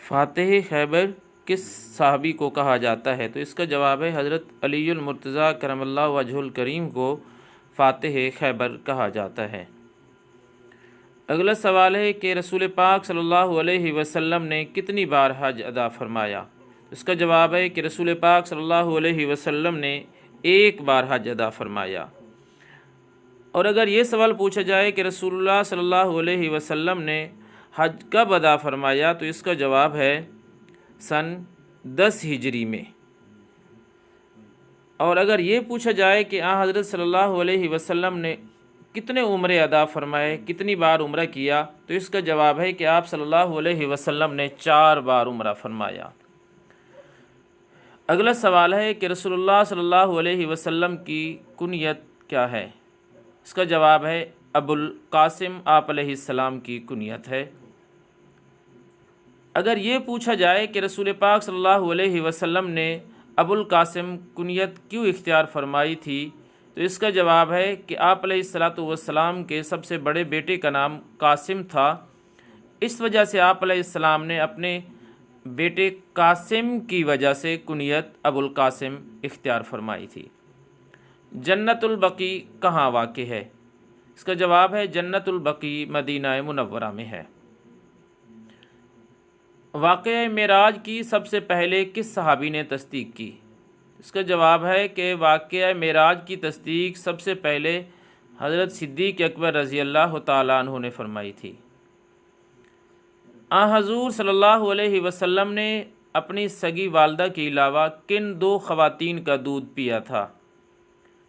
فاتح خیبر کس صحابی کو کہا جاتا ہے؟ تو اس کا جواب ہے حضرت علی المرتضیٰ کرم اللہ وجہ الکریم کو فاتح خیبر کہا جاتا ہے۔ اگلا سوال ہے کہ رسول پاک صلی اللہ علیہ وسلم نے کتنی بار حج ادا فرمایا؟ اس کا جواب ہے کہ رسول پاک صلی اللہ علیہ وسلم نے ایک بار حج ادا فرمایا۔ اور اگر یہ سوال پوچھا جائے کہ رسول اللہ صلی اللہ علیہ وسلم نے حج کب ادا فرمایا، تو اس کا جواب ہے سن 10 ہجری میں۔ اور اگر یہ پوچھا جائے کہ حضرت صلی اللہ علیہ وسلم نے کتنے عمرے ادا فرمائے، کتنی بار عمرہ کیا، تو اس کا جواب ہے کہ آپ صلی اللہ علیہ وسلم نے 4 بار عمرہ فرمایا۔ اگلا سوال ہے کہ رسول اللہ صلی اللہ علیہ وسلم کی کنیت کیا ہے؟ اس کا جواب ہے ابو القاسم آپ علیہ السلام کی کنیت ہے۔ اگر یہ پوچھا جائے کہ رسول پاک صلی اللہ علیہ وسلم نے ابو القاسم کنیت کیوں اختیار فرمائی تھی، تو اس کا جواب ہے کہ آپ علیہ السلام کے سب سے بڑے بیٹے کا نام قاسم تھا، اس وجہ سے آپ علیہ السلام نے اپنے بیٹے قاسم کی وجہ سے کنیت ابو القاسم اختیار فرمائی تھی۔ جنت البقیع کہاں واقع ہے؟ اس کا جواب ہے جنت البقیع مدینہ منورہ میں ہے۔ واقعہ معراج کی سب سے پہلے کس صحابی نے تصدیق کی؟ اس کا جواب ہے کہ واقعہ معراج کی تصدیق سب سے پہلے حضرت صدیق اکبر رضی اللہ تعالیٰ عنہ نے فرمائی تھی۔ حضور صلی اللہ علیہ وسلم نے اپنی سگی والدہ کے علاوہ کن 2 خواتین کا دودھ پیا تھا؟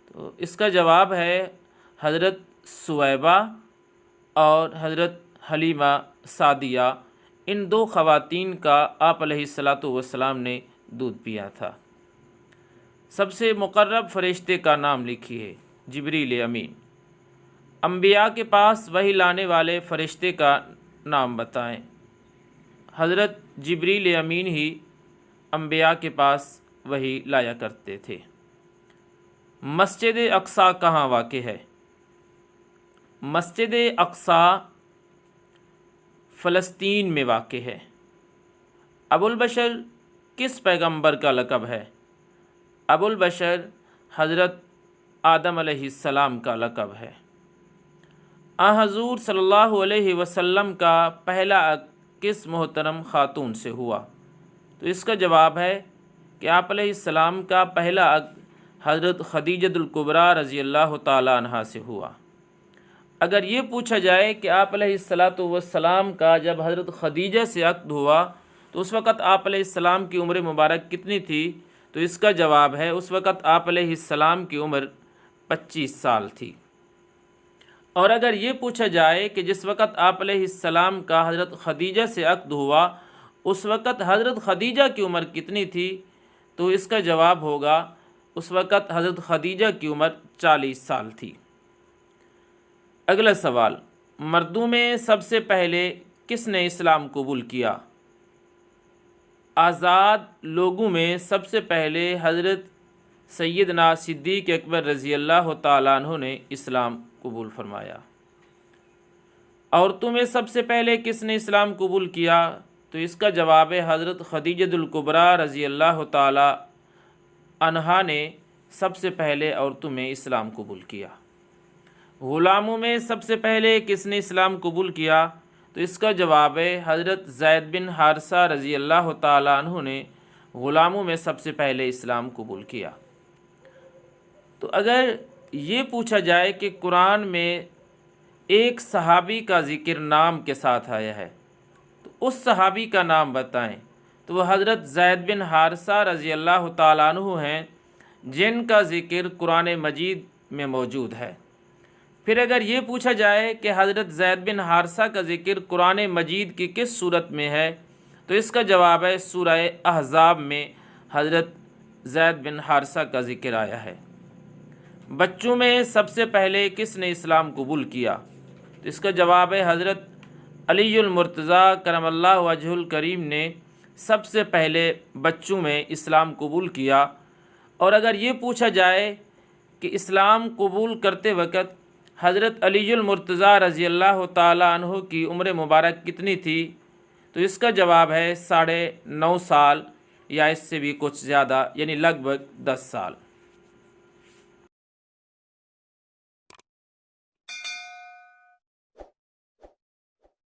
تو اس کا جواب ہے حضرت سویبہ اور حضرت حلیمہ سعدیہ، ان 2 خواتین کا آپ علیہ السلام نے دودھ پیا تھا۔ سب سے مقرب فرشتے کا نام لکھیے۔ جبریل امین۔ انبیاء کے پاس وحی لانے والے فرشتے کا نام بتائیں۔ حضرت جبریل امین ہی انبیاء کے پاس وحی لایا کرتے تھے۔ مسجد اقصیٰ کہاں واقع ہے؟ مسجد اقصیٰ فلسطین میں واقع ہے۔ ابو البشر کس پیغمبر کا لقب ہے؟ ابو البشر حضرت آدم علیہ السلام کا لقب ہے۔ حضور صلی اللہ علیہ وسلم کا پہلا عقد کس محترم خاتون سے ہوا؟ تو اس کا جواب ہے کہ آپ علیہ السلام کا پہلا عقد حضرت خدیجہ الکبریٰ رضی اللہ تعالیٰ عنہا سے ہوا۔ اگر یہ پوچھا جائے کہ آپ علیہ السلام کا جب حضرت خدیجہ سے عقد ہوا تو اس وقت آپ علیہ السلام کی عمر مبارک کتنی تھی، تو اس کا جواب ہے اس وقت آپ علیہ السلام کی عمر 25 سال تھی۔ اور اگر یہ پوچھا جائے کہ جس وقت آپ علیہ السلام کا حضرت خدیجہ سے عقد ہوا اس وقت حضرت خدیجہ کی عمر کتنی تھی، تو اس کا جواب ہوگا اس وقت حضرت خدیجہ کی عمر 40 سال تھی۔ اگلا سوال، مردوں میں سب سے پہلے کس نے اسلام قبول کیا؟ آزاد لوگوں میں سب سے پہلے حضرت سیدنا صدیق اکبر رضی اللہ تعالیٰ عنہ نے اسلام قبول فرمایا۔ عورتوں میں سب سے پہلے کس نے اسلام قبول کیا؟ تو اس کا جواب ہے حضرت خدیجہ الکبریٰ رضی اللہ تعالیٰ عنہا نے سب سے پہلے عورتوں میں اسلام قبول کیا۔ غلاموں میں سب سے پہلے کس نے اسلام قبول کیا؟ تو اس کا جواب ہے حضرت زید بن حارثہ رضی اللہ تعالیٰ عنہ نے غلاموں میں سب سے پہلے اسلام قبول کیا۔ تو اگر یہ پوچھا جائے کہ قرآن میں ایک صحابی کا ذکر نام کے ساتھ آیا ہے تو اس صحابی کا نام بتائیں، تو وہ حضرت زید بن حارثہ رضی اللہ تعالیٰ عنہ ہیں جن کا ذکر قرآن مجید میں موجود ہے۔ پھر اگر یہ پوچھا جائے کہ حضرت زید بن حارثہ کا ذکر قرآن مجید کی کس صورت میں ہے، تو اس کا جواب ہے سورہ احزاب میں حضرت زید بن حارثہ کا ذکر آیا ہے۔ بچوں میں سب سے پہلے کس نے اسلام قبول کیا؟ تو اس کا جواب ہے حضرت علی المرتضیٰ کرم اللہ وجہ الکریم نے سب سے پہلے بچوں میں اسلام قبول کیا۔ اور اگر یہ پوچھا جائے کہ اسلام قبول کرتے وقت حضرت علی المرتضیٰ رضی اللہ تعالیٰ عنہ کی عمر مبارک کتنی تھی، تو اس کا جواب ہے 9.5 سال یا اس سے بھی کچھ زیادہ، یعنی لگ بھگ 10 سال۔